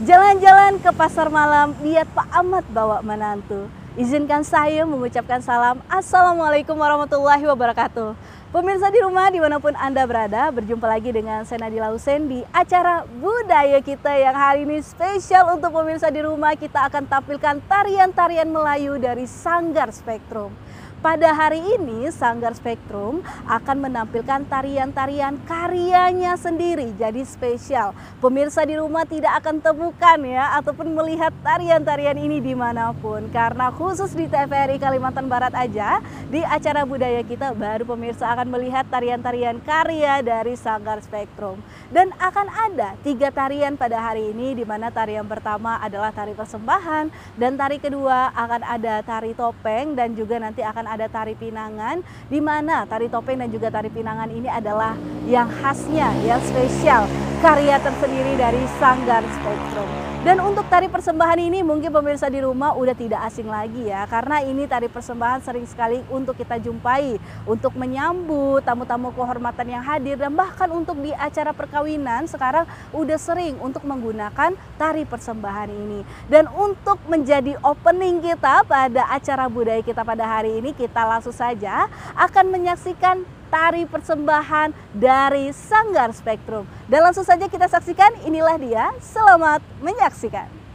Jalan-jalan ke pasar malam, lihat Pak Ahmad bawa menantu. Izinkan saya mengucapkan salam Assalamualaikum warahmatullahi wabarakatuh. Pemirsa di rumah dimanapun Anda berada, berjumpa lagi dengan saya Nadila Husein di acara budaya kita yang hari ini spesial untuk pemirsa di rumah. Kita akan tampilkan tarian-tarian Melayu dari Sanggar Spektrum. Pada hari ini Sanggar Spektrum akan menampilkan tarian-tarian karyanya sendiri, jadi spesial. Pemirsa di rumah tidak akan temukan ya ataupun melihat tarian-tarian ini dimanapun, karena khusus di TVRI Kalimantan Barat aja di acara budaya kita baru pemirsa akan melihat tarian-tarian karya dari Sanggar Spektrum. Dan akan ada 3 tarian pada hari ini, di mana tarian pertama adalah tari persembahan dan tari kedua akan ada tari topeng dan juga nanti akan ada tari pinangan, di mana tari topeng dan juga tari pinangan ini adalah yang khasnya, yang spesial, karya tersendiri dari Sanggar Spektrum. Dan untuk tari persembahan ini mungkin pemirsa di rumah udah tidak asing lagi ya, karena ini tari persembahan sering sekali untuk kita jumpai untuk menyambut tamu-tamu kehormatan yang hadir, dan bahkan untuk di acara perkawinan sekarang udah sering untuk menggunakan tari persembahan ini. Dan untuk menjadi opening kita pada acara budaya kita pada hari ini, kita langsung saja akan menyaksikan tari persembahan dari Sanggar Spektrum. Dan langsung saja kita saksikan, inilah dia. Selamat menyaksikan.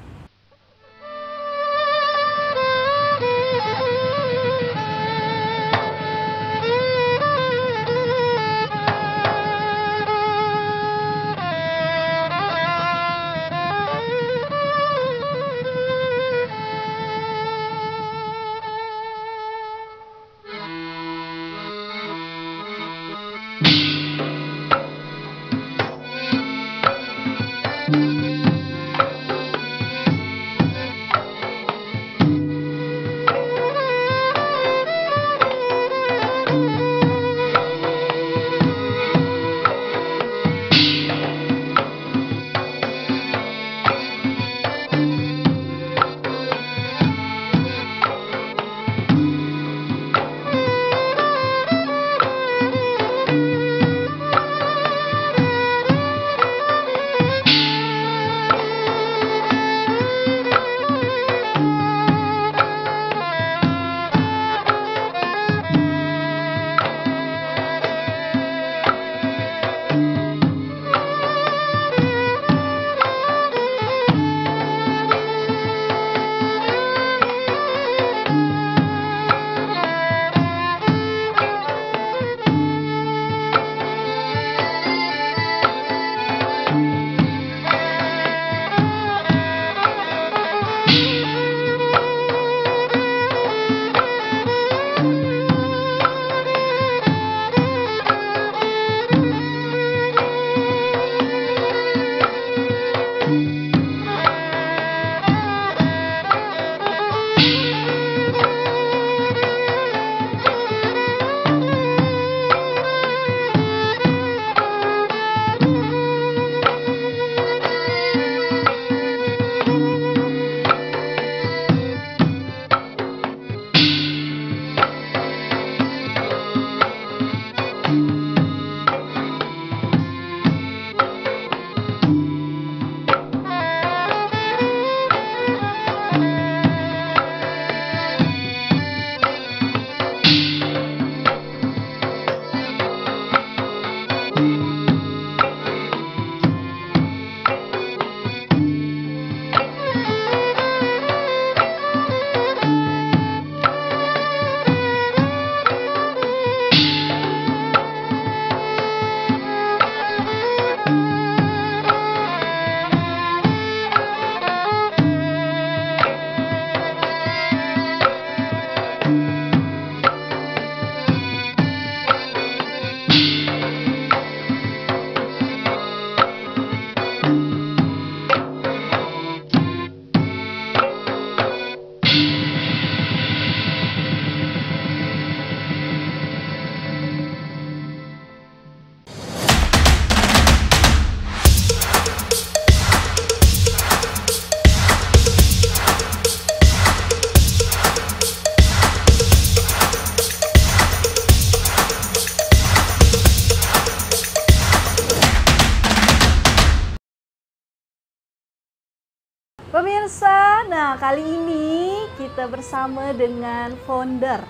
Pemirsa, nah kali ini kita bersama dengan founder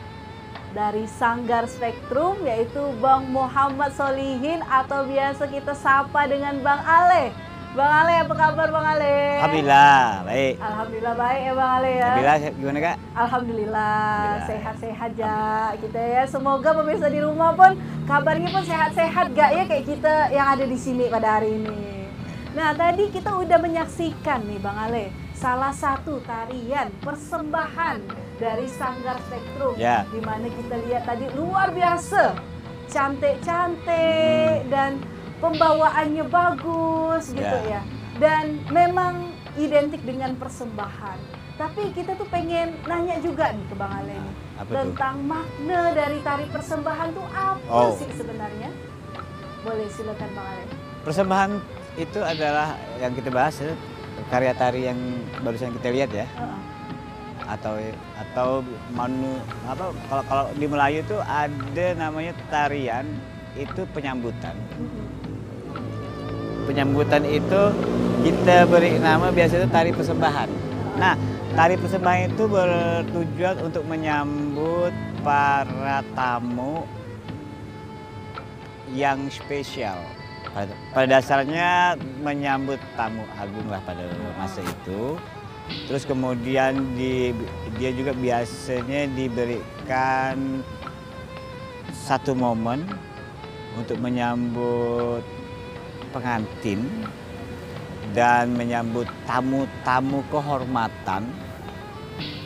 dari Sanggar Spektrum, yaitu Bang Muhammad Solihin atau biasa kita sapa dengan Bang Ale. Bang Ale, apa kabar Bang Ale? Alhamdulillah, baik. Alhamdulillah baik ya Bang Ale ya. Alhamdulillah, gimana Kak? Alhamdulillah, sehat-sehat ya kita ya. Semoga pemirsa di rumah pun kabarnya pun sehat-sehat gak ya kayak kita yang ada di sini pada hari ini. Nah, tadi kita udah menyaksikan nih Bang Ale, salah satu tarian persembahan dari Sanggar Spektrum, di mana kita lihat tadi luar biasa, cantik-cantik dan pembawaannya bagus gitu ya. Dan memang identik dengan persembahan. Tapi kita tuh pengen nanya juga nih ke Bang Ale nih, tentang makna dari tari persembahan tuh apa sih sebenarnya? Boleh silakan Bang Ale. Persembahan itu adalah yang kita bahas ya, karya tari yang barusan kita lihat ya. Atau kalau di Melayu itu ada namanya tarian itu penyambutan. Penyambutan itu kita beri nama biasanya tari persembahan. Nah, tari persembahan itu bertujuan untuk menyambut para tamu yang spesial. Pada dasarnya menyambut tamu agung lah pada masa itu. Terus kemudian dia juga biasanya diberikan satu momen untuk menyambut pengantin dan menyambut tamu-tamu kehormatan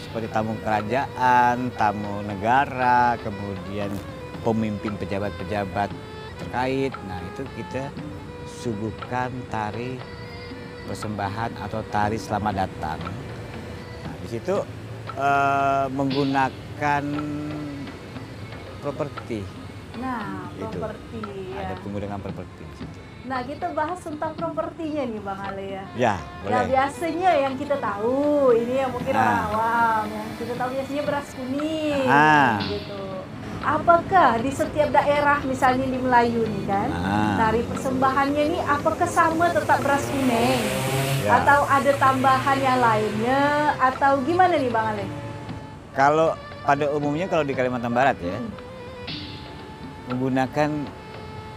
seperti tamu kerajaan, tamu negara, kemudian pemimpin pejabat-pejabat terkait. Nah, itu kita suguhkan tari persembahan atau tari selamat datang. Nah, di situ menggunakan properti. Nah, properti ya. Ada penggunaan properti di situ. Nah, kita bahas tentang propertinya nih Bang Ale ya. Ya, boleh. Nah, biasanya yang kita tahu, ini yang mungkin orang awam, yang kita tahu biasanya beras kuning gitu. Apakah di setiap daerah misalnya di Melayu nih kan, tari persembahannya nih apakah sama tetap beras kuning? Atau ada tambahan yang lainnya atau gimana nih Bang Ale? Kalau pada umumnya kalau di Kalimantan Barat ya, menggunakan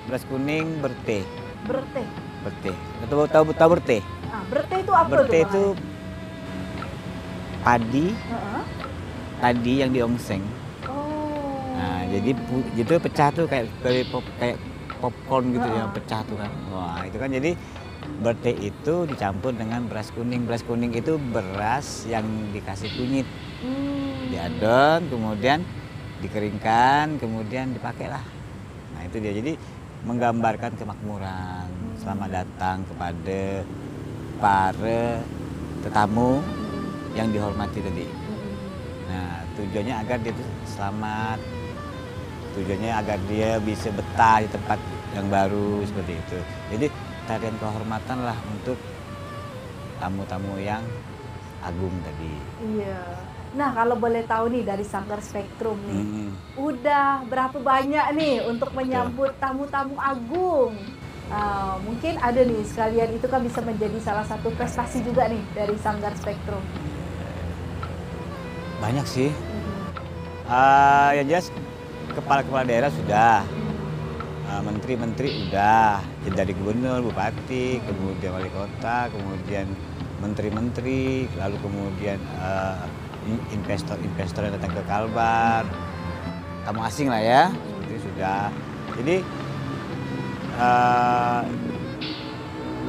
beras kuning berteh. Berteh. Tahu berteh? Berteh itu apa berteh tuh? Berteh itu padi yang diongseng. Nah, jadi itu pecah tuh kayak popcorn gitu yang pecah tuh kan. Wah, itu kan jadi berteh itu dicampur dengan beras kuning. Beras kuning itu beras yang dikasih kunyit. Diadon, kemudian dikeringkan, kemudian dipakailah. Nah, itu dia. Jadi menggambarkan kemakmuran. Selamat datang kepada para tetamu yang dihormati tadi. Nah, tujuannya agar dia selamat. Tujuannya agar dia bisa betah di tempat yang baru seperti itu. Jadi tarian kehormatan lah untuk tamu-tamu yang agung tadi. Iya. Nah, kalau boleh tahu nih dari Sanggar Spektrum nih, udah berapa banyak nih untuk menyambut tamu-tamu agung? Mungkin ada nih sekalian, itu kan bisa menjadi salah satu prestasi juga nih dari Sanggar Spektrum. Banyak sih. Yang jelas kepala-kepala daerah sudah, menteri-menteri udah, dari gubernur, bupati, kemudian wali kota, kemudian menteri-menteri, lalu kemudian investor-investor yang datang ke Kalbar, tamu asing lah ya, seperti sudah. Jadi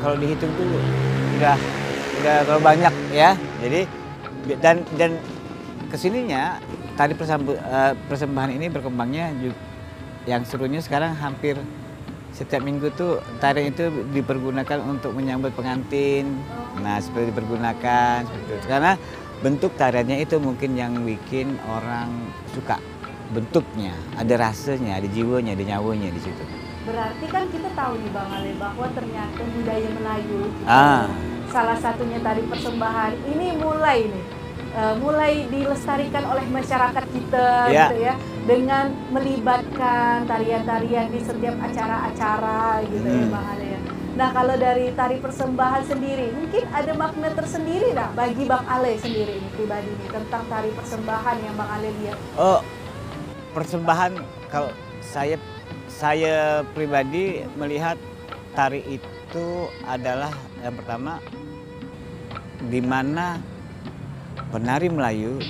kalau dihitung tuh udah terlalu banyak ya. Jadi dan kesininya tadi persembahan ini berkembangnya juga, yang serunya sekarang hampir setiap minggu tuh tarian itu dipergunakan untuk menyambut pengantin. Nah, seperti dipergunakan seperti itu. Karena bentuk tariannya itu mungkin yang bikin orang suka. Bentuknya, ada rasanya, ada jiwanya, ada nyawanya di situ. Berarti kan kita tahu nih Bang Ale bahwa ternyata budaya Melayu salah satunya tari persembahan ini mulai dilestarikan oleh masyarakat kita gitu ya, dengan melibatkan tarian-tarian di setiap acara-acara gitu ya Bang Ale ya. Nah kalau dari tari persembahan sendiri, mungkin ada makna tersendiri nggak bagi Bang Ale sendiri ini pribadi nih tentang tari persembahan yang Bang Ale lihat? Oh, persembahan kalau saya pribadi melihat tari itu adalah yang pertama di mana penari Melayu,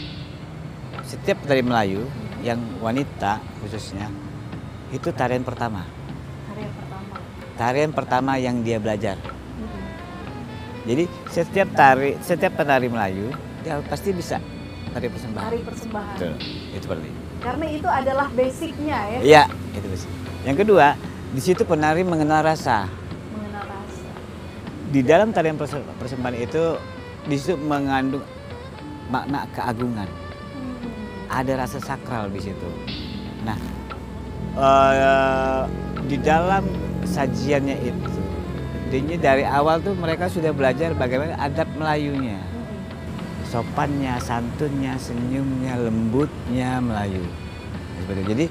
setiap penari Melayu yang wanita khususnya itu tarian pertama. Tarian pertama. Tarian pertama yang dia belajar. Jadi setiap penari Melayu dia pasti bisa tari persembahan. Tari persembahan. Betul, itu seperti. Karena itu adalah basicnya ya. Iya, itu basic. Yang kedua, di situ penari mengenal rasa. Mengenal rasa. Di dalam tarian persembahan itu di situ mengandung makna keagungan. Ada rasa sakral di situ. Nah, di dalam sajiannya itu, intinya dari awal tuh mereka sudah belajar bagaimana adab Melayunya, sopannya, santunnya, senyumnya, lembutnya Melayu. Seperti itu. Jadi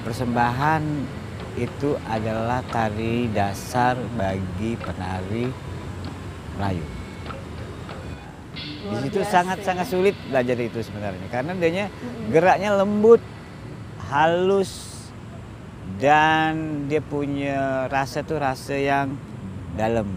persembahan itu adalah tari dasar bagi penari Melayu. Di situ sangat-sangat sulit belajar itu sebenarnya karena dia geraknya lembut, halus, dan dia punya rasa tuh rasa yang dalam.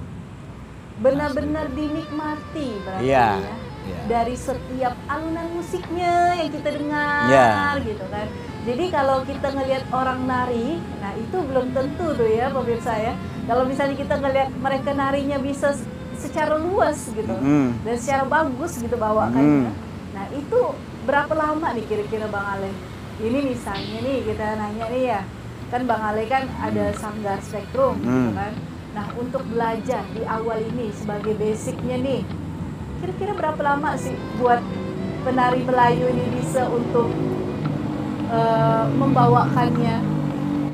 Benar-benar dinikmati berarti Iya, ya. iya. Dari setiap alunan musiknya yang kita dengar gitu kan. Jadi kalau kita ngelihat orang nari, nah itu belum tentu tuh ya pemirsa ya. Kalau misalnya kita ngelihat mereka narinya bisa secara luas gitu dan secara bagus gitu bawakannya. Nah itu berapa lama nih kira-kira Bang Ale? Ini misalnya nih kita nanya nih ya, kan Bang Ale kan ada Sanggar Spektrum gitu kan. Nah untuk belajar di awal ini sebagai basicnya nih, kira-kira berapa lama sih buat penari Melayu ini bisa untuk membawakannya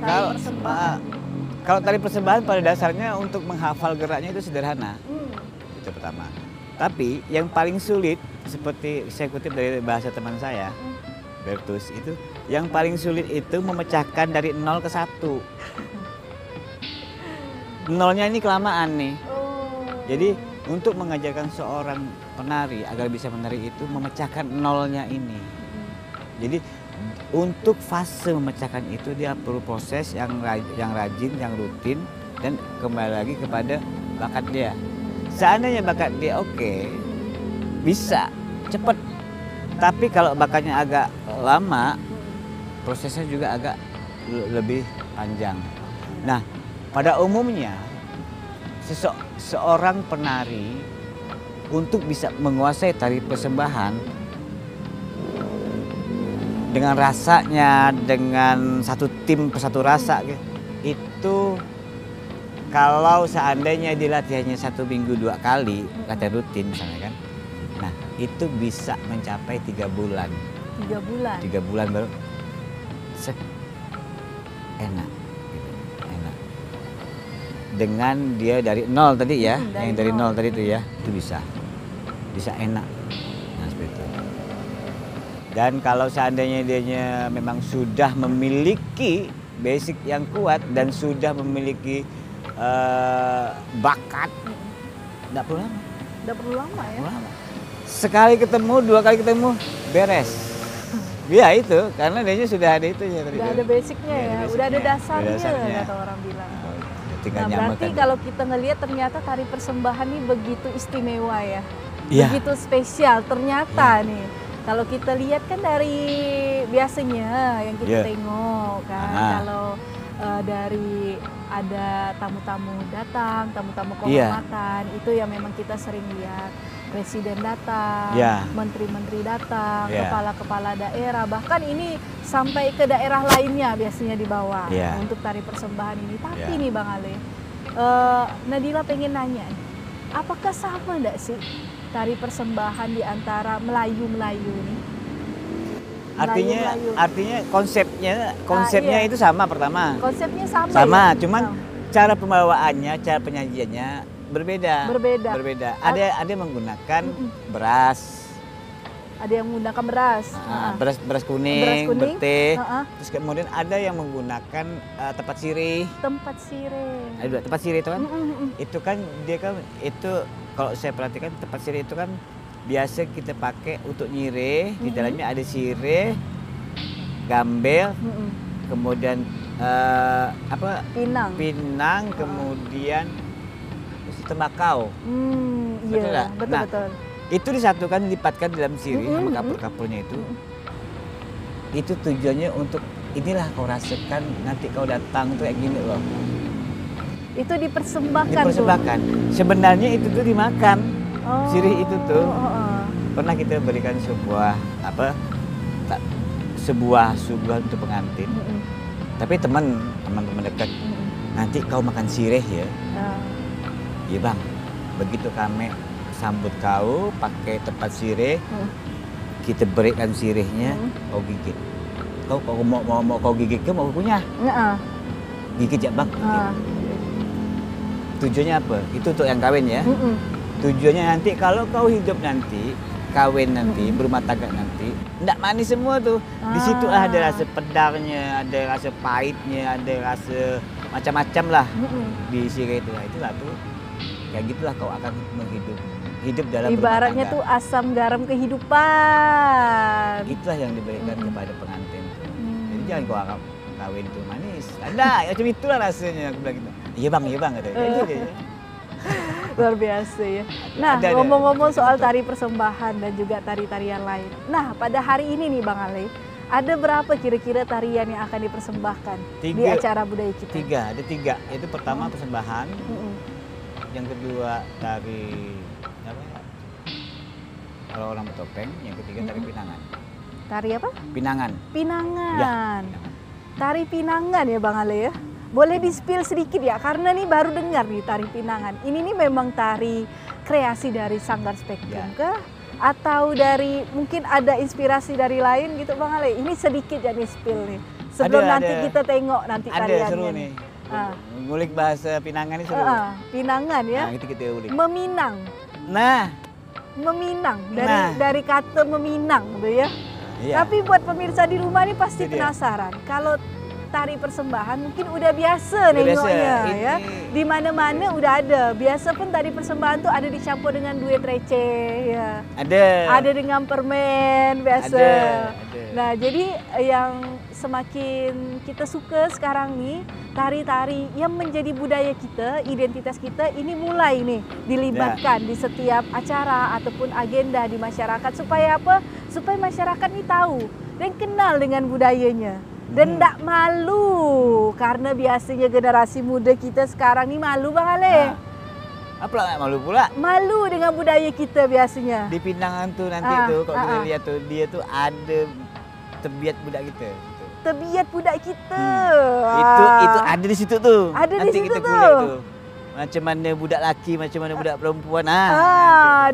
tari persembahan? Kalau tari persembahan pada dasarnya untuk menghafal geraknya itu sederhana. Itu pertama. Tapi yang paling sulit seperti saya kutip dari bahasa teman saya, Bertus, itu yang paling sulit itu memecahkan dari 0 ke 1. Nolnya ini kelamaan nih. Jadi untuk mengajarkan seorang penari agar bisa menari itu memecahkan nolnya ini. Jadi untuk fase memecahkan itu dia perlu proses yang rajin, yang rutin, dan kembali lagi kepada bakat dia. Seandainya bakat dia oke, bisa cepet. Tapi kalau bakatnya agak lama, prosesnya juga agak lebih panjang. Nah, pada umumnya seorang penari untuk bisa menguasai tari persembahan dengan rasanya, dengan satu tim satu rasa itu kalau seandainya dilatihannya 1 minggu 2 kali latihan rutin misalnya kan, nah itu bisa mencapai 3 bulan. 3 bulan. 3 bulan baru enak, gitu. Enak. Dengan dia dari 0 tadi ya, yang dari 0 tadi itu ya, itu bisa enak. Nah seperti itu. Dan kalau seandainya dia memang sudah memiliki basic yang kuat dan sudah memiliki bakat, tidak perlu lama. Tidak perlu lama ya? Lama. Sekali ketemu, 2 kali ketemu, beres. Ya itu, karena dia sudah ada itu ya. Udah ada basicnya ya, udah ada dasarnya, kata orang bilang. Tinggal Nah berarti kalau kita ngelihat ternyata tari persembahan ini begitu istimewa ya, begitu spesial ternyata nih. Kalau kita lihat kan dari biasanya yang kita tengok kan, kalau dari ada tamu-tamu datang, tamu-tamu kehormatan, itu yang memang kita sering lihat. Presiden datang, menteri-menteri datang, kepala-kepala daerah, bahkan ini sampai ke daerah lainnya biasanya dibawa untuk tari persembahan ini. Tapi nih Bang Ale, Nadila pengen nanya, apakah sama enggak sih tari persembahan di antara Melayu-Melayu ini? Artinya konsepnya itu sama pertama. Konsepnya sama. Sama, ya? Cuman cara pembawaannya, cara penyajiannya berbeda. Ada menggunakan beras, Ada yang menggunakan beras. Beras kuning, kuning. betih. Heeh. Terus kemudian ada yang menggunakan tempat sirih. Tempat sirih. Ada tempat sirih itu kan. Mm-mm. Itu kan dia kan itu kalau saya perhatikan tempat sirih itu kan biasa kita pakai untuk nyirih. Di dalamnya ada sirih, gambel, kemudian pinang, kemudian tembakau. Betul Iya, nggak? Nah, betul. itu disatukan, dilipatkan dalam sirih sama kapur-kapurnya itu. Itu tujuannya untuk inilah kau rasakan nanti kau datang tuh kayak gini loh. Itu dipersembahkan. Sebenarnya itu tuh dimakan. Sirih itu tuh. Pernah kita berikan sebuah untuk pengantin. Tapi teman-teman dekat. Nanti kau makan sirih ya. Iya bang. Begitu kami sambut kau pakai tempat sirih, kita berikan sirihnya, kau gigit. Kau mau kau gigit ke mau kunyah? Gigit ya bang. Tujuannya apa? Itu untuk yang kawin ya. Tujuannya nanti kalau kau hidup nanti, kawin nanti, berumah tangga nanti, ndak manis semua tuh. Di situ ada rasa pedangnya, ada rasa pahitnya, ada rasa macam-macam lah di sirih itu. Nah, itulah tuh. Kayak gitulah kau akan hidup dalam ibaratnya tuh asam garam kehidupan. Itulah yang diberikan kepada pengantin. Jadi jangan kau harap kawin tuh manis. Ada, macam itulah rasanya. Aku bilang gitu. Iya bang, katanya. Gitu, ya. Luar biasa ya. Nah, ngomong-ngomong soal tari persembahan dan juga tari-tarian lain. Nah, pada hari ini nih Bang Ale, ada berapa kira-kira tarian yang akan dipersembahkan di acara budaya kita? Ada tiga. Itu pertama persembahan. Yang kedua tari kalau orang bertopeng, yang ketiga tari pinangan. Tari apa? Pinangan. Pinangan. Ya. Tari pinangan ya Bang Ale ya. Boleh di-spill sedikit ya, karena nih baru dengar nih tari pinangan. Ini nih memang tari kreasi dari Sanggar Spektrum kah? Atau dari mungkin ada inspirasi dari lain gitu Bang Ale? Ini sedikit ya di-spill nih. Sebelum nanti kita tengok nanti tariannya. Ada seru nih. Ngulik bahasa pinangan ini seru. Pinangan ya. Nah, itu kita ulik. Meminang. Nah, meminang dari kata meminang gitu ya. Iya. Tapi buat pemirsa di rumah nih pasti penasaran. Kalau tari persembahan mungkin udah biasa nengoknya ya. Di mana-mana udah ada. Biasa pun tari persembahan tuh ada dicampur dengan duit receh ya. Ada dengan permen biasa. Ada. Nah, jadi yang semakin kita suka sekarang nih tari-tari yang menjadi budaya kita, identitas kita ini mulai nih dilibatkan di setiap acara ataupun agenda di masyarakat supaya apa? Supaya masyarakat nih tahu dan kenal dengan budayanya. Dan tidak malu, karena biasanya generasi muda kita sekarang nih malu Bang Ale. Apa nggak malu pula? Malu dengan budaya kita biasanya. Di Pinangan tuh nanti tuh kalau kita lihat tuh dia tuh ada tebiat budak kita. Tebiat budak kita. Itu ada di situ tuh. Ada nanti di situ kita tuh. Macam mana budak laki, macam mana budak perempuan.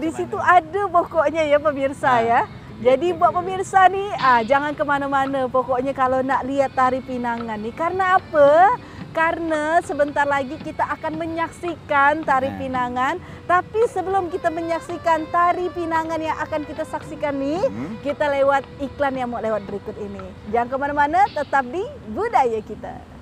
Di situ ada pokoknya ya pemirsa ya. Jadi buat pemirsa nih, jangan kemana-mana pokoknya kalau nak lihat tari Pinangan nih. Karena apa? Karena sebentar lagi kita akan menyaksikan tari Pinangan. Tapi sebelum kita menyaksikan tari Pinangan yang akan kita saksikan nih, kita lewat iklan yang mau lewat berikut ini. Jangan kemana-mana, tetap di Budaya Kita.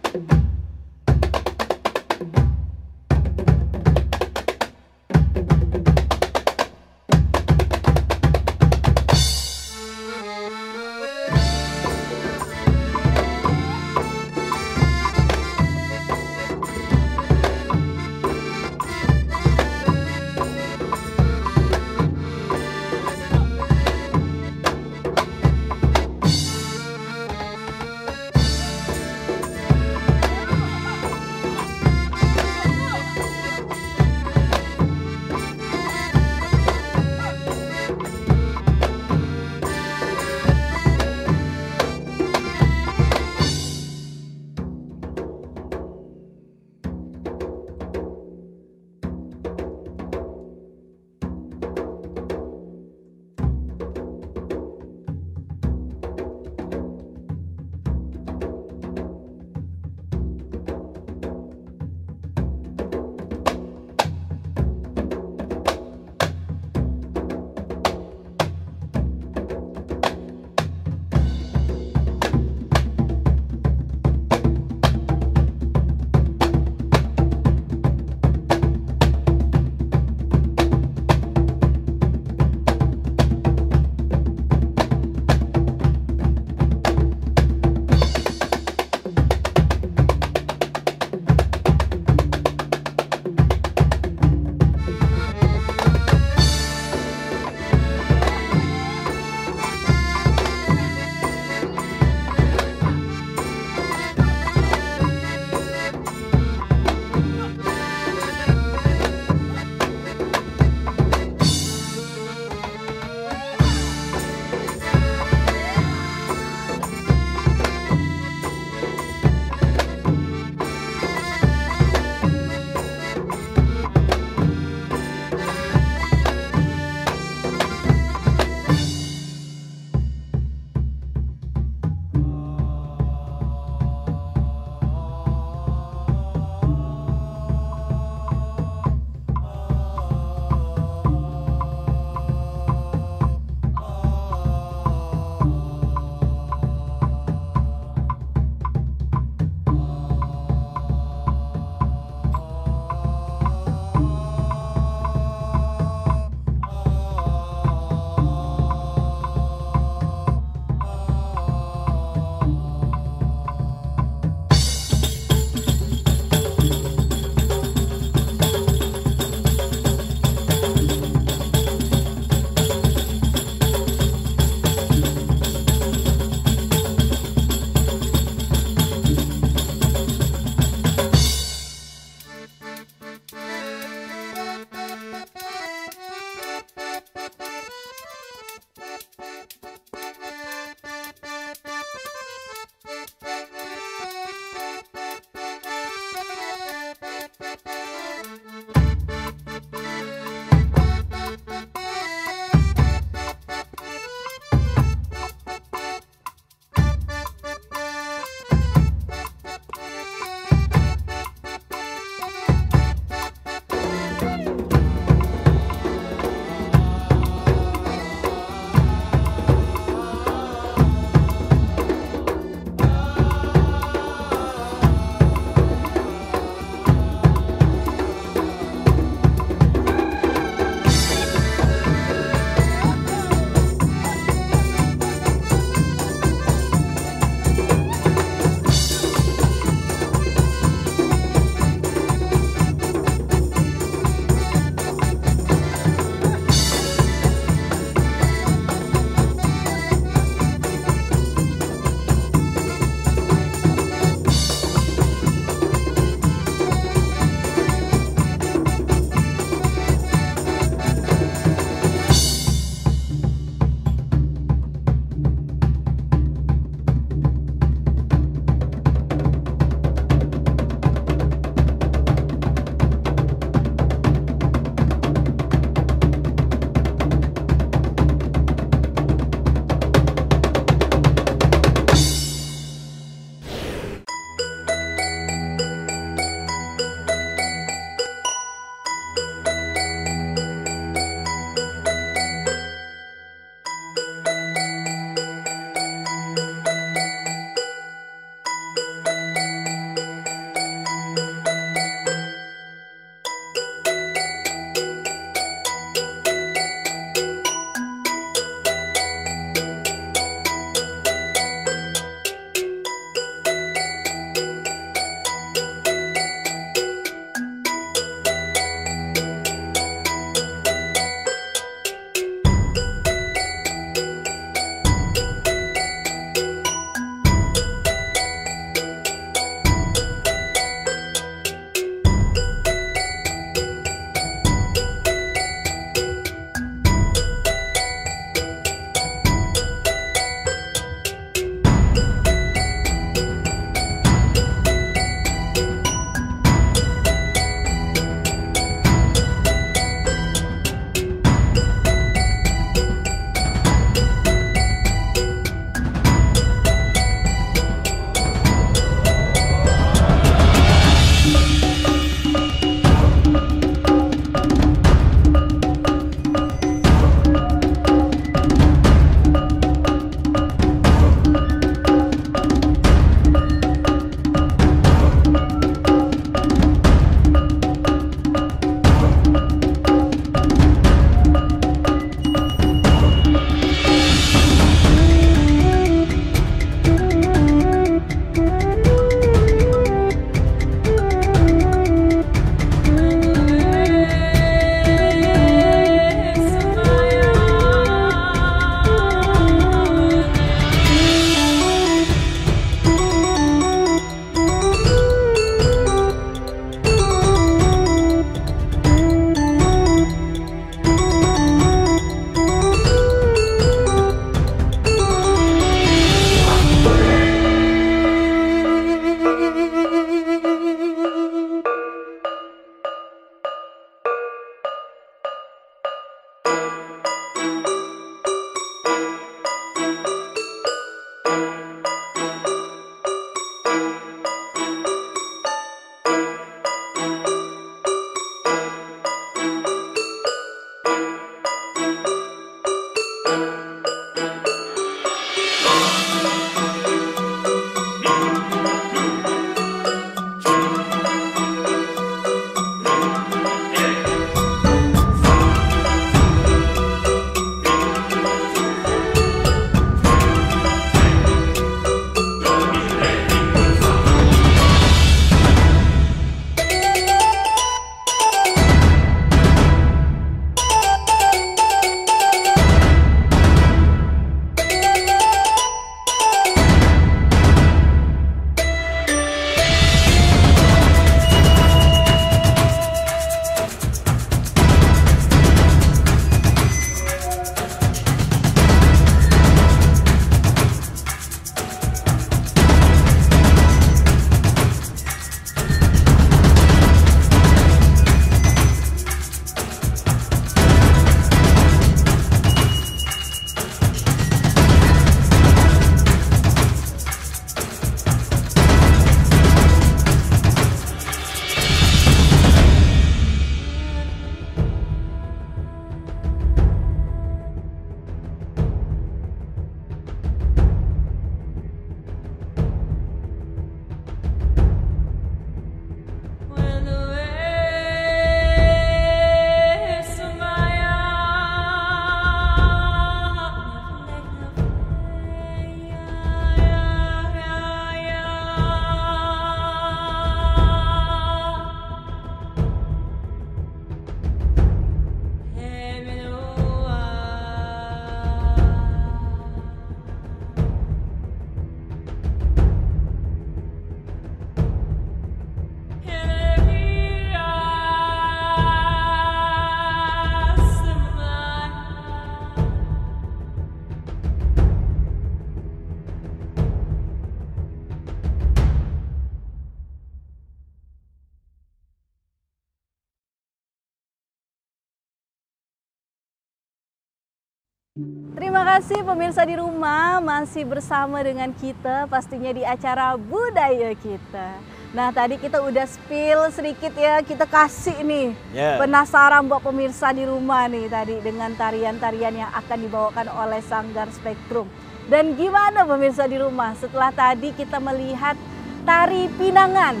Terima kasih pemirsa di rumah, masih bersama dengan kita pastinya di acara Budaya Kita. Nah tadi kita udah spill sedikit ya, kita kasih nih penasaran buat pemirsa di rumah nih tadi dengan tarian-tarian yang akan dibawakan oleh Sanggar Spektrum. Dan gimana pemirsa di rumah setelah tadi kita melihat tari pinangan,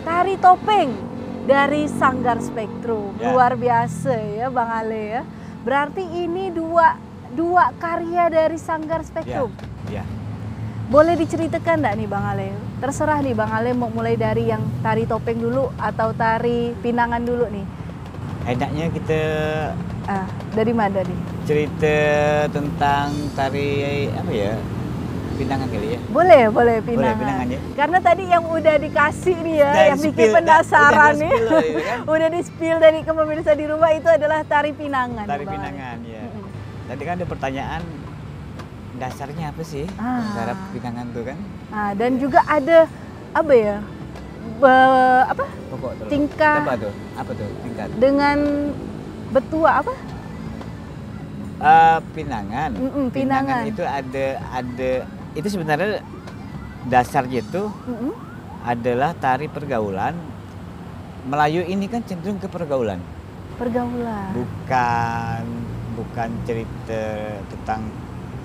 tari topeng dari Sanggar Spektrum. Luar biasa ya Bang Ale ya. Berarti ini dua karya dari Sanggar Spektrum. Ya. Boleh diceritakan enggak nih Bang Ale? Terserah nih Bang Ale mau mulai dari yang tari topeng dulu atau tari pinangan dulu nih. Enaknya kita dari mana nih? Cerita tentang tari apa ya? Pinangan kali ya? Boleh Boleh pinangan. pinangan ya. Karena tadi yang udah dikasih nih ya, yang bikin penasaran nih. Udah di-spill dari ke pemirsa di rumah itu adalah tari pinangan. Tari pinangan ya. Tadi kan ada pertanyaan dasarnya apa sih cara pinangan tuh kan? Dan juga ada apa ya? Pokok tuh. Tingkah. Apa tuh tingkat? Dengan betua apa? Pinangan. Pinangan itu ada itu sebenarnya dasarnya itu adalah tari pergaulan. Melayu ini kan cenderung ke pergaulan. Pergaulan. Bukan cerita tentang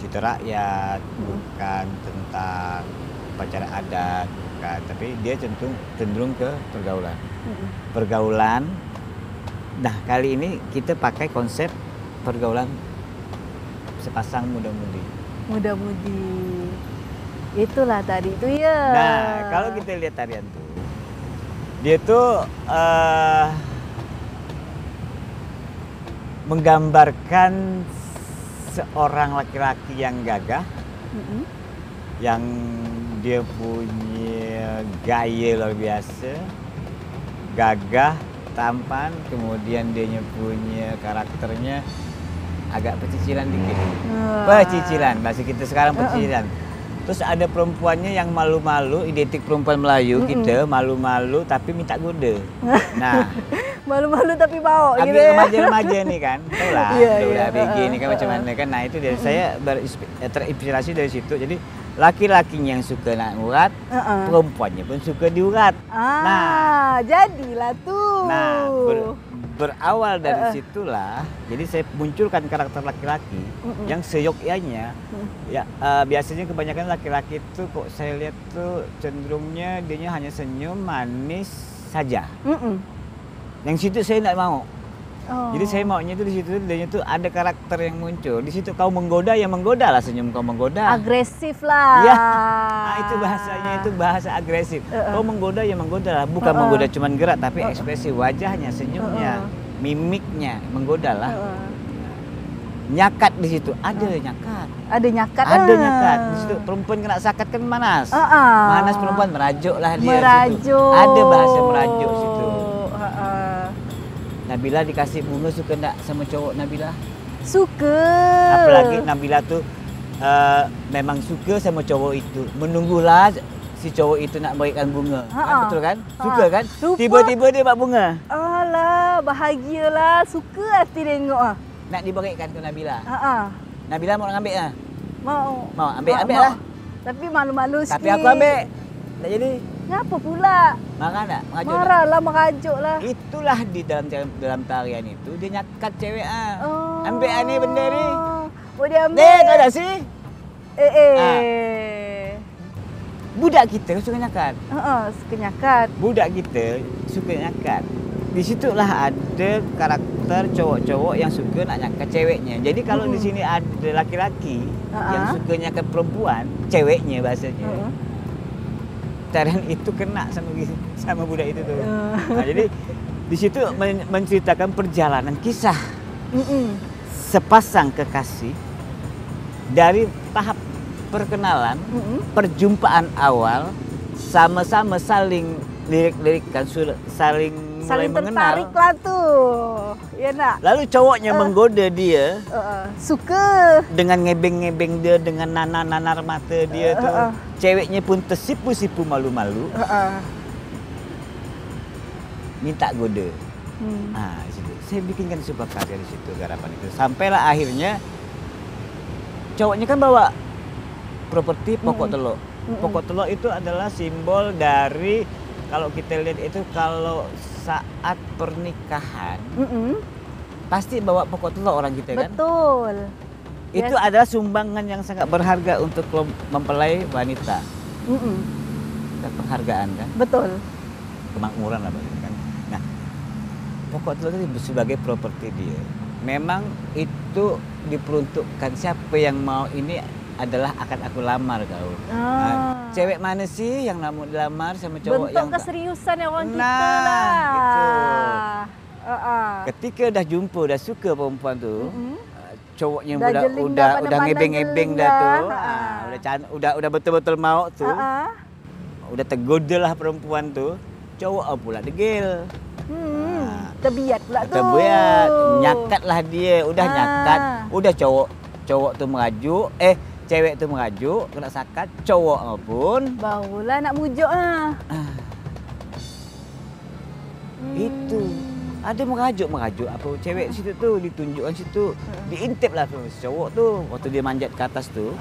cerita rakyat, bukan tentang upacara adat, bukan, tapi dia cenderung ke pergaulan. Pergaulan. Nah, kali ini kita pakai konsep pergaulan sepasang muda-mudi. Muda-mudi. Itulah tadi itu ya. Nah, kalau kita lihat tarian tuh, dia tuh menggambarkan seorang laki-laki yang gagah, yang dia punya gaya luar biasa, gagah, tampan, kemudian dia punya karakternya agak pecicilan dikit. Pecicilan, bahasa kita sekarang pecicilan. Terus ada perempuannya yang malu-malu, identik perempuan Melayu kita, malu-malu tapi minta goda. Nah, malu-malu tapi mau gitu ya. ya. Remaja-remaja nih kan, tahu lah, udah ABG nih kan macam mana kan. Nah, itu dari saya terinspirasi dari situ. Jadi laki-lakinya yang suka nak urat, perempuannya pun suka diurat. Nah, jadilah tuh. Nah, berawal dari situlah, jadi saya munculkan karakter laki-laki yang seyogyanya. Ya, biasanya kebanyakan laki-laki itu kok saya lihat tuh cenderungnya dianya hanya senyum manis saja. Yang situ saya tidak mau. Jadi saya maunya itu di situ dia tuh ada karakter yang muncul. Di situ kau menggoda, ya menggoda lah, senyum kau menggoda. Agresif lah. Ya, itu bahasanya, itu bahasa agresif. Kau menggoda, ya menggoda lah, bukan menggoda cuman gerak tapi ekspresi wajahnya, senyumnya, mimiknya menggoda lah. Nyakat di situ, ada nyakat. Ada nyakat. Ada nyakat. Di situ perempuan kena sakat kan manas. Manas perempuan merajuk lah dia. Merajuk. Ada bahasa merajuk situ. Nabila dikasih bunga suka enggak sama cowok Nabila? Suka. Apalagi Nabila tuh memang suka sama cowok itu. Menunggulah si cowok itu nak berikan bunga. Betul kan? Suka kan? Tiba-tiba dia buat bunga. Alah, bahagialah. Suka hati tengok. Nak diberikan ke Nabila. Nabila mau ngambil ah? Mau. Mau ambil lah. Tapi malu-malu sikit. Tapi aku ambil. Tak jadi. Ngapa pula? Marah tak? Marah lah, merajuk lah. Itulah di dalam tarian itu dia nyakat cewek ambil ni benda ni. Oh dia ambil. Tahu tak sih? Budak kita suka nyakat. Suka nyakat. Budak kita suka nyakat. Di situlah ada karakter cowok-cowok yang suka nak nyakat ceweknya. Jadi kalau di sini ada laki-laki yang suka nyakat perempuan, ceweknya bahasanya. Tarian itu kena sama budak itu tuh. Nah, jadi di situ menceritakan perjalanan kisah sepasang kekasih dari tahap perkenalan, perjumpaan awal, sama-sama saling lirik-lirikan, saling mulai mengenal. Tertarik lah tuh, ya nak. Lalu cowoknya menggoda dia, suka dengan ngebeng-ngebeng dia, dengan nanar-nanar mata dia tuh. Ceweknya pun tersipu-sipu malu-malu, minta goda. Nah, di situ saya bikinkan sebuah karya di situ, garapan itu. Sampailah akhirnya cowoknya kan bawa properti pokok telur. Mm-mm. Pokok telur itu adalah simbol dari, kalau kita lihat itu kalau saat pernikahan Mm-mm. pasti bawa pokok telur orang kita kan. Betul. Itu Yes. adalah sumbangan yang sangat berharga untuk mempelai wanita. Mm-mm. Dan penghargaan kan, Betul. kemakmuran lah kan. Nah, pokok telur itu sebagai properti dia. Memang itu diperuntukkan siapa yang mau ini adalah akan aku lamar kau. Nah, cewek mana sih yang mau dilamar sama cowok Bentuk yang keseriusan ya orang kita Nah, lah. itu. Uh-uh. Ketika udah jumpa, udah suka perempuan tuh, Mm-mm. cowoknya Dah udah jeling dah, udah pandang-pandang ngebeng-ngebeng jeling dah dah. tuh. Ha. Udah betul-betul mau tuh. Uh-uh. Udah tergoda lah perempuan tuh. Cowok pula degil. Terbiat pula tu. Terbiat, nyakat lah dia, udah Ah. nyakat, udah cowok tuh merajuk, cewek tuh merajuk, kena sakat, cowok pun Barulah nak mujuk ah. itu. Ada merajuk apa cewek situ tuh ditunjukkan situ, diintip lah tuh cowok tuh waktu dia manjat ke atas tuh.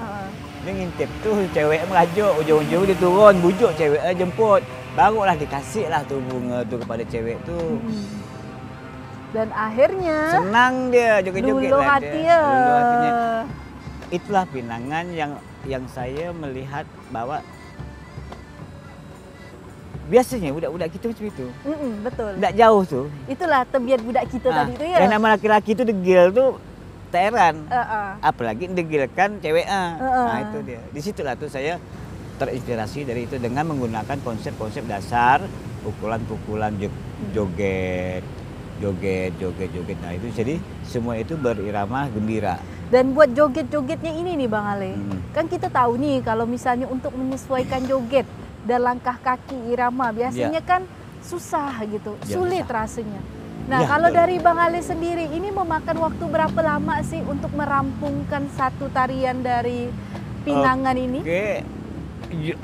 Dia ngintip tuh cewek merajuk, ujung-ujung dia turun bujuk cewek jemput. Barulah dikasih lah tuh bunga tuh kepada cewek tuh. Dan akhirnya Senang dia joget-joget luluh lah hati dia. ya. Luluh hatinya. Itulah pinangan yang saya melihat bahwa biasanya budak-budak kita macam itu. Betul. Tidak jauh tuh. Itulah terbiat budak kita tadi tu ya. Dan nama laki-laki itu degil tuh tak heran. Uh-uh. Apalagi degilkan cewek. Uh-uh. Nah itu dia. Di situlah tuh saya terinspirasi dari itu dengan menggunakan konsep-konsep dasar, pukulan-pukulan, joget. Nah itu jadi semua itu berirama gembira. Dan buat joget-jogetnya ini nih Bang Ale. Kan kita tahu nih kalau misalnya untuk menyesuaikan joget dan langkah kaki irama biasanya kan susah gitu, Ya, sulit susah. rasanya. Nah, Ya, kalau betul. dari Bang Ale sendiri ini memakan waktu berapa lama sih untuk merampungkan satu tarian dari pinangan ini? Oke.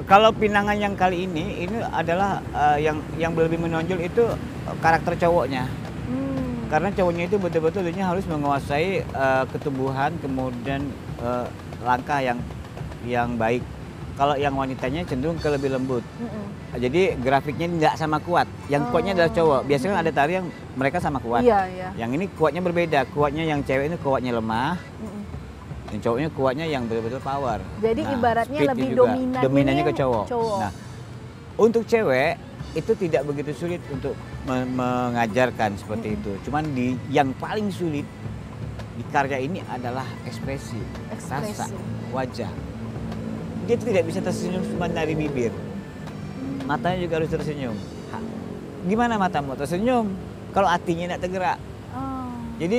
Kalau pinangan yang kali ini adalah yang lebih menonjol itu karakter cowoknya. Karena cowoknya itu betul-betul dia harus menguasai ketubuhan, kemudian langkah yang baik. Kalau yang wanitanya cenderung ke lebih lembut. Jadi grafiknya tidak sama kuat. Yang kuatnya adalah cowok. Biasanya kan ada tari yang mereka sama kuat. Iya, iya. Yang ini kuatnya berbeda. Kuatnya yang cewek ini kuatnya lemah. Yang cowoknya kuatnya yang betul-betul power. Jadi ibaratnya speednya lebih juga. dominannya Dominannya nih ke cowok. Nah, untuk cewek itu tidak begitu sulit untuk mengajarkan seperti itu. Cuman yang paling sulit di karya ini adalah ekspresi, rasa, wajah. Dia itu tidak bisa tersenyum cuma dari bibir. Matanya juga harus tersenyum. Gimana matamu tersenyum kalau hatinya tidak tergerak? Jadi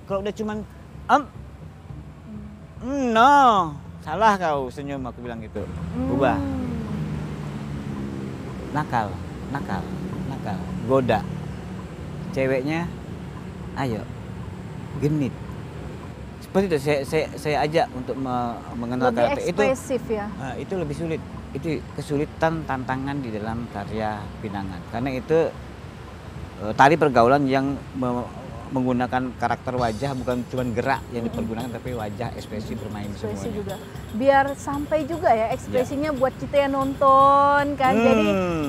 kalau udah cuman no, salah kau senyum, aku bilang gitu. Ubah. Nakal, goda. Ceweknya, ayo, genit. Seperti itu saya ajak untuk mengenal lebih karakter itu. ekspresif ya. Itu lebih sulit. Itu kesulitan tantangan di dalam karya pinangan. Karena itu tari pergaulan yang menggunakan karakter wajah, bukan cuma gerak yang dipergunakan, tapi wajah, ekspresi bermain Ekspresi semuanya. juga. Biar sampai juga ya ekspresinya buat kita yang nonton kan.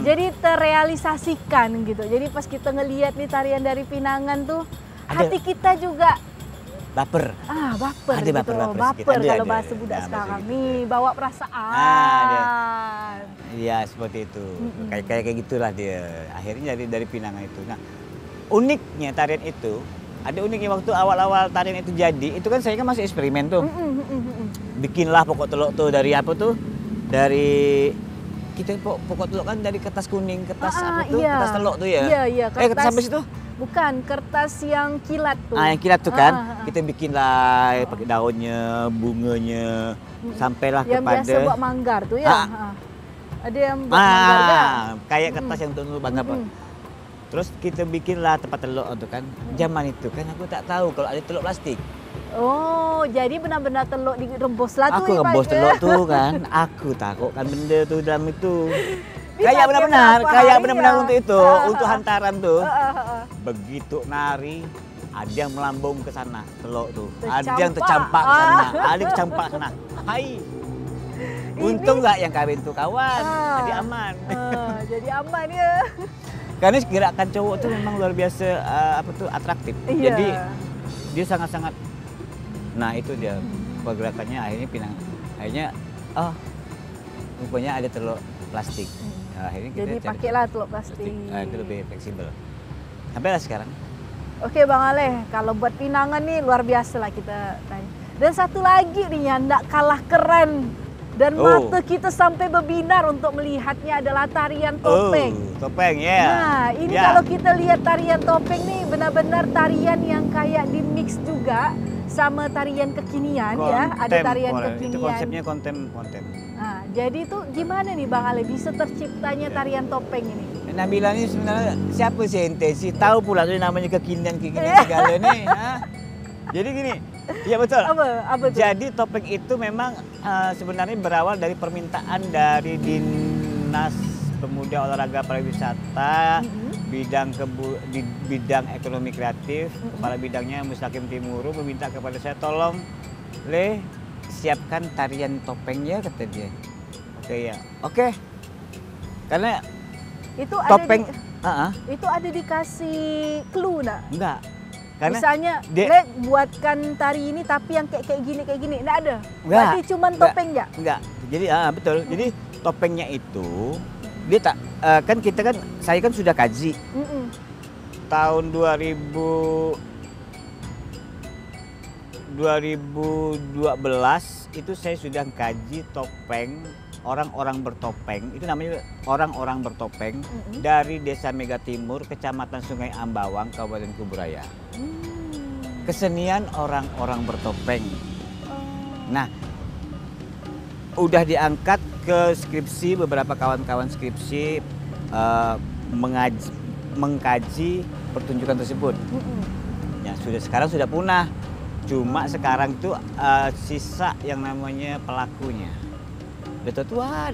Jadi terrealisasikan gitu. Jadi pas kita ngelihat nih tarian dari pinangan tuh, hati kita juga baper. Baper Ada gitu. baper-baper sedikit. Baper Ada, kalau ada. bahasa budak Nah, sekarang bahasa nih, bawa perasaan. Iya, seperti itu. Kayak gitulah dia. Akhirnya dari pinangan itu. Nah, uniknya tarian itu, ada uniknya waktu awal-awal tarian itu jadi, itu kan saya kan masih eksperimen tuh. Bikinlah pokok telur tuh dari apa tuh? Dari kita pokok telur kan dari kertas kuning, kertas apa tuh? Iya. Kertas telur tuh ya. Iya, Kertas apa sih tuh? Bukan, kertas yang kilat tuh. Yang kilat tuh kan. Kita bikinlah pakai daunnya, bunganya, sampailah yang kepada biasa buat manggar tuh ya. Ada yang buat manggar kan? Kayak kertas yang untuk bangga. Terus kita bikinlah tempat telur itu kan. Zaman itu kan aku tak tahu kalau ada telur plastik. Oh, jadi benar-benar telur direbus lah tuh. Aku rebus telur tuh kan. Aku takut kan benda tuh dalam itu. Kayak benar-benar untuk itu, untuk hantaran tuh. Begitu nari, ada yang melambung ke sana, teluk tuh. Ada Tercampak. yang tercampak ke sana, ada yang tercampak ke sana. Hai. Untung nggak yang kawin tuh kawan, jadi aman. Jadi aman ya. Karena gerakan cowok tuh memang luar biasa atraktif. Iya. Jadi dia sangat-sangat, nah itu dia pergerakannya akhirnya rupanya ada teluk plastik. Nah, akhirnya kita Jadi cari pakailah teluk plastik. itu lebih fleksibel. Sampailah sekarang. Oke Bang Aleh, kalau buat pinangan nih luar biasa lah kita tanya. Dan satu lagi nih yang nggak kalah keren dan mata kita sampai berbinar untuk melihatnya adalah tarian topeng. Topeng ya. Nah ini kalau kita lihat tarian topeng nih benar-benar tarian yang kayak di mix juga sama tarian kekinian ya. Ada tarian kekinian. Itu konsepnya kontem. Nah, jadi itu gimana nih Bang Aleh bisa terciptanya tarian topeng ini? Nabila ini sebenarnya siapa sih ente sih? Tahu pula tuh namanya kekinian segala nih. Jadi gini, iya betul. Apa tuh? Jadi topeng itu memang sebenarnya berawal dari permintaan dari Dinas Pemuda Olahraga Pariwisata, di bidang ekonomi kreatif. Kepala bidangnya Mustaqim Timuru meminta kepada saya, tolong siapkan tarian topengnya, kata dia. Oke ya, oke. Karena itu topeng, itu ada dikasih clue nak? Enggak. Karena misalnya, buatkan tari ini tapi yang kayak gini, enggak ada? Enggak. Berarti cuma topeng ya? Enggak. Jadi betul. Jadi topengnya itu dia kan saya kan sudah kaji. Tahun 2012 itu saya sudah kaji topeng orang-orang bertopeng, itu namanya orang-orang bertopeng dari Desa Mega Timur, Kecamatan Sungai Ambawang, Kabupaten Kuburaya. Kesenian orang-orang bertopeng. Nah, udah diangkat ke skripsi, beberapa kawan-kawan skripsi mengkaji pertunjukan tersebut. Ya sekarang sudah punah. Cuma sekarang itu sisa yang namanya pelakunya. Udah tua.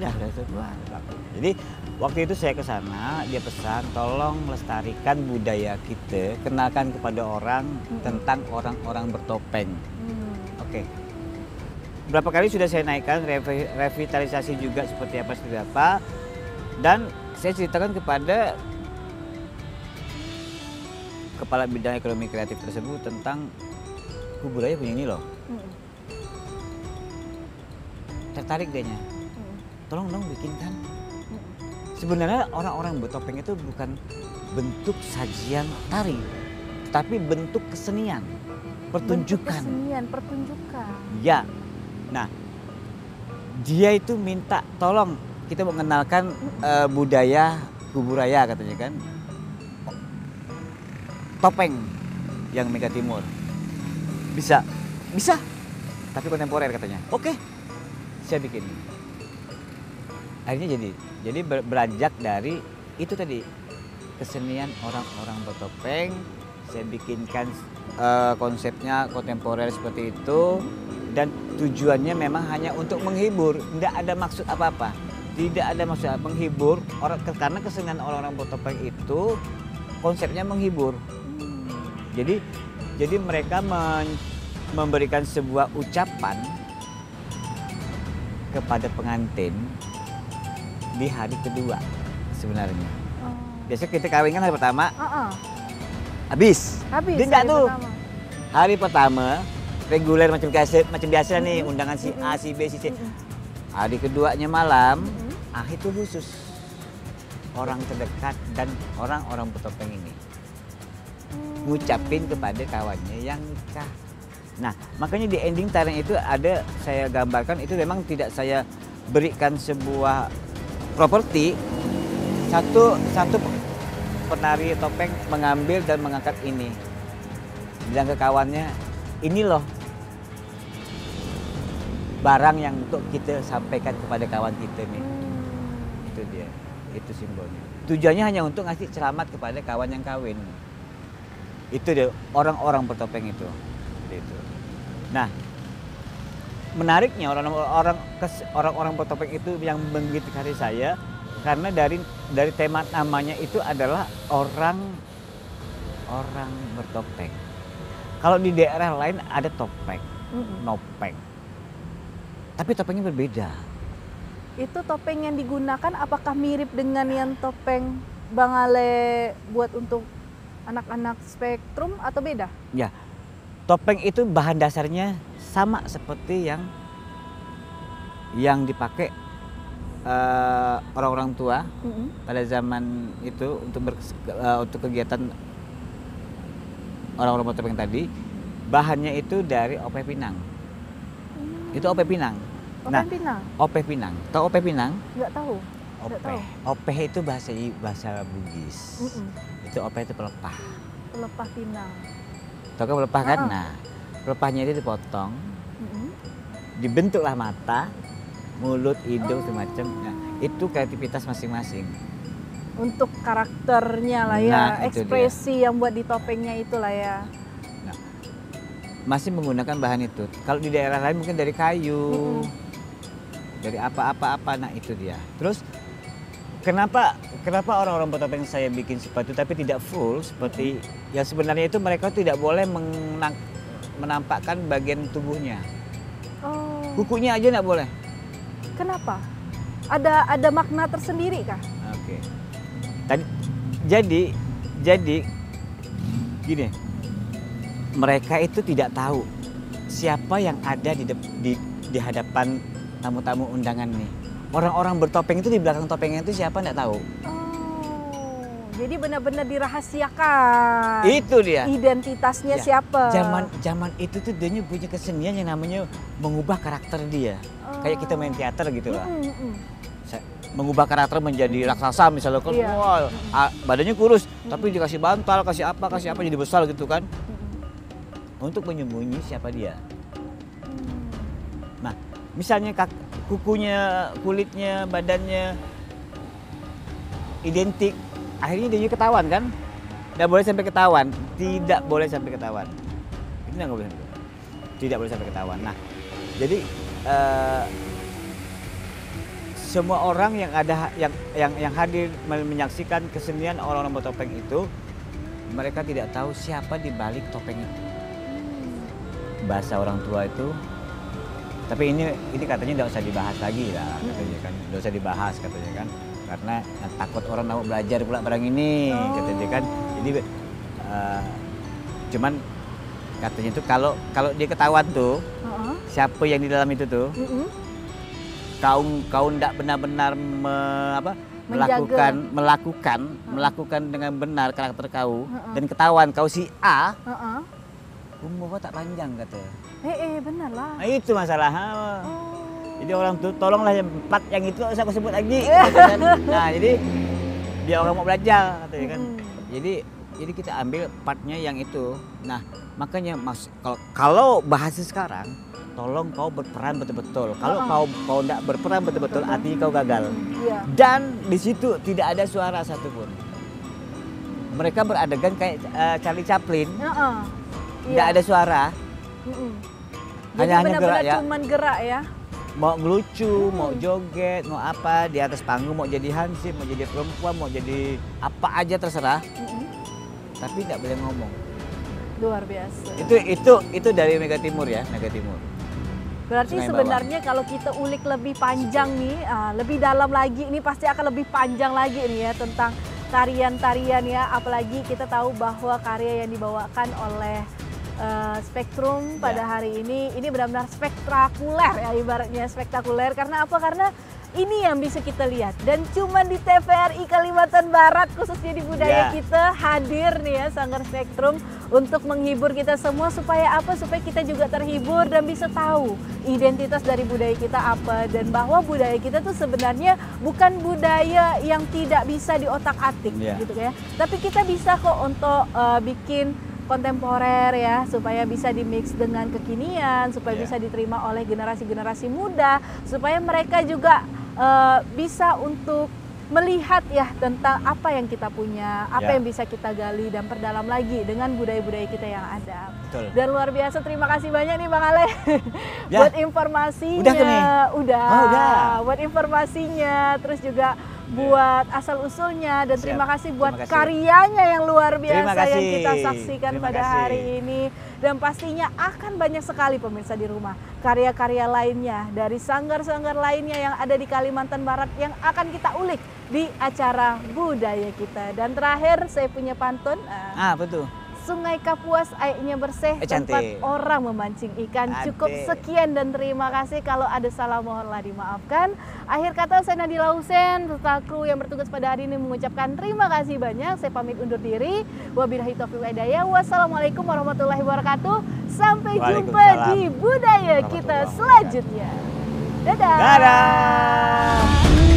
Jadi waktu itu saya ke sana, dia pesan tolong lestarikan budaya kita, kenalkan kepada orang tentang orang-orang bertopeng. Oke. Berapa kali sudah saya naikkan, revitalisasi juga seperti apa, dan saya ceritakan kepada kepala bidang ekonomi kreatif tersebut tentang Kuburaya punya ini loh. Tertarik dehnya. Tolong dong bikinkan. Sebenarnya orang-orang bertopeng itu bukan bentuk sajian tari, tapi bentuk kesenian, pertunjukan. Pertunjukan. Ya. Nah, dia itu minta tolong kita mengenalkan budaya Kuburaya, katanya kan. Topeng yang Mega Timur. Bisa. Tapi kontemporer katanya. Oke. Saya bikin. Akhirnya jadi beranjak dari itu tadi, kesenian orang-orang bertopeng. Saya bikinkan konsepnya kontemporer seperti itu, dan tujuannya memang hanya untuk menghibur, tidak ada maksud apa-apa. Tidak ada maksud menghibur orang, karena kesenian orang-orang bertopeng itu konsepnya menghibur. Jadi mereka memberikan sebuah ucapan kepada pengantin di hari kedua sebenarnya. Biasanya kita kawin kan hari pertama, habis. Dia enggak tuh. Hari pertama reguler macam biasa nih, undangan si A, si B, si C. Hari keduanya malam, itu khusus orang terdekat dan orang-orang bertopeng ini ngucapin kepada kawannya yang nikah. Nah, makanya di ending tarian itu ada saya gambarkan, itu memang tidak saya berikan sebuah properti. Satu penari topeng mengambil dan mengangkat ini. Bilang ke kawannya, ini loh barang yang untuk kita sampaikan kepada kawan kita nih. Itu dia, itu simbolnya. Tujuannya hanya untuk ngasih selamat kepada kawan yang kawin. Itu dia orang-orang bertopeng itu. Nah, menariknya orang-orang bertopeng itu yang menggigit hati saya karena dari tema namanya itu adalah orang bertopeng. Kalau di daerah lain ada topeng, nopeng. Tapi topengnya berbeda. Itu topeng yang digunakan apakah mirip dengan yang topeng Bang Ale buat untuk anak-anak spektrum atau beda? Ya, topeng itu bahan dasarnya sama seperti yang dipakai orang-orang tua pada zaman itu untuk kegiatan orang-orang topeng tadi. Bahannya itu dari ope pinang. Itu ope pinang. Ope pinang? Ope pinang. Tahu ope pinang? Nggak tahu. Ope. Ope itu bahasa Bugis. Itu ope itu pelepah. Pelepah pinang. Tahu kan pelepah kan? Nah, pelepahnya itu dipotong. Dibentuklah mata, mulut, hidung semacam. Nah, itu kreativitas masing-masing. Untuk karakternya lah ya, Nah, ekspresi yang buat di topengnya itulah ya. Nah, masih menggunakan bahan itu. Kalau di daerah lain mungkin dari kayu, dari apa-apa. Nah itu dia. Terus kenapa orang-orang bertopeng saya bikin seperti itu tapi tidak full seperti yang sebenarnya itu mereka tidak boleh menampakkan bagian tubuhnya. Kukunya aja nggak boleh. Kenapa? Ada makna tersendiri kah? Oke. Jadi gini, mereka itu tidak tahu siapa yang ada di hadapan tamu-tamu undangan nih. Orang-orang bertopeng itu di belakang topengnya itu siapa nggak tahu. Jadi benar-benar dirahasiakan. Itu dia. Identitasnya Ya, siapa? Zaman itu tuh dia punya kesenian yang namanya mengubah karakter dia. Kayak kita main teater gitu lah. Mengubah karakter menjadi raksasa misalnya kan, wah badannya kurus, tapi dikasih bantal, kasih apa jadi besar gitu kan. Untuk menyembunyi siapa dia. Nah, misalnya kukunya, kulitnya, badannya identik, akhirnya dia ketahuan kan? Tidak boleh sampai ketahuan, tidak boleh sampai ketahuan. Itu nggak boleh, tidak boleh sampai ketahuan. Nah, jadi semua orang yang ada yang hadir menyaksikan kesenian orang-orang bertopeng itu, mereka tidak tahu siapa di balik topeng itu. Bahasa orang tua itu, tapi ini katanya tidak usah dibahas lagi lah, katanya kan, tidak usah dibahas katanya kan, karena takut orang mau belajar pula barang ini, katanya kan. Jadi cuman katanya itu kalau dia ketahuan tuh, siapa yang di dalam itu tuh. Kau tidak benar-benar melakukan dengan benar karakter kau dan ketahuan kau si A, umur kau tak panjang katanya. Benar lah. Nah, itu masalah. Jadi orang tuh tolonglah yang 4 yang itu usah aku sebut lagi. Nah jadi biar orang mau belajar katanya kan. Jadi kita ambil partnya yang itu. Nah makanya kalau bahasa sekarang, tolong kau berperan betul-betul. Kalau kau tidak berperan betul-betul, artinya kau gagal. Dan di situ tidak ada suara satupun. Mereka beradegan kayak Charlie Chaplin. Tidak ada suara. Hanya gerak ya. Cuman gerak ya. Mau ngelucu, mau joget, mau apa di atas panggung, mau jadi hansip, mau jadi perempuan, mau jadi apa aja terserah. Tapi tidak boleh ngomong. Luar biasa. Itu dari Mega Timur ya, Mega Timur. Berarti sebenarnya kalau kita ulik lebih panjang nih, lebih dalam lagi, ini pasti akan lebih panjang lagi nih ya tentang tarian-tarian ya. Apalagi kita tahu bahwa karya yang dibawakan oleh Spektrum pada hari ini benar-benar spektakuler ya, ibaratnya spektakuler. Karena apa? Karena ini yang bisa kita lihat dan cuma di TVRI Kalimantan Barat khususnya di budaya kita hadir nih ya Sanggar Spektrum untuk menghibur kita semua supaya apa? Supaya kita juga terhibur dan bisa tahu identitas dari budaya kita apa, dan bahwa budaya kita tuh sebenarnya bukan budaya yang tidak bisa diotak-atik gitu ya. Tapi kita bisa kok untuk bikin kontemporer ya, supaya bisa dimix dengan kekinian, supaya bisa diterima oleh generasi-generasi muda, supaya mereka juga bisa untuk melihat ya tentang apa yang kita punya, apa yang bisa kita gali dan perdalam lagi dengan budaya-budaya kita yang ada. Betul. Dan luar biasa, terima kasih banyak nih Bang Ale buat informasinya. Udah. Buat informasinya, terus juga buat asal usulnya dan Siap. terima kasih buat Terima kasih. karyanya yang luar Terima biasa yang kasih. kita saksikan Terima pada kasih. hari ini. Dan pastinya akan banyak sekali pemirsa di rumah karya-karya lainnya dari sanggar-sanggar lainnya yang ada di Kalimantan Barat yang akan kita ulik di acara budaya kita. Dan terakhir saya punya pantun. Betul. Sungai Kapuas airnya bersih, tempat Cantik. orang memancing ikan. Cantik. Cukup sekian dan terima kasih. Kalau ada salah mohonlah dimaafkan. Akhir kata saya Nadila Husen, serta kru yang bertugas pada hari ini mengucapkan terima kasih banyak. Saya pamit undur diri. Wabillahi taufiq wal hidayah. Wassalamualaikum warahmatullahi wabarakatuh. Sampai jumpa Waalaikumsalam di budaya kita warahmatullahi selanjutnya. Dadah. Dadah.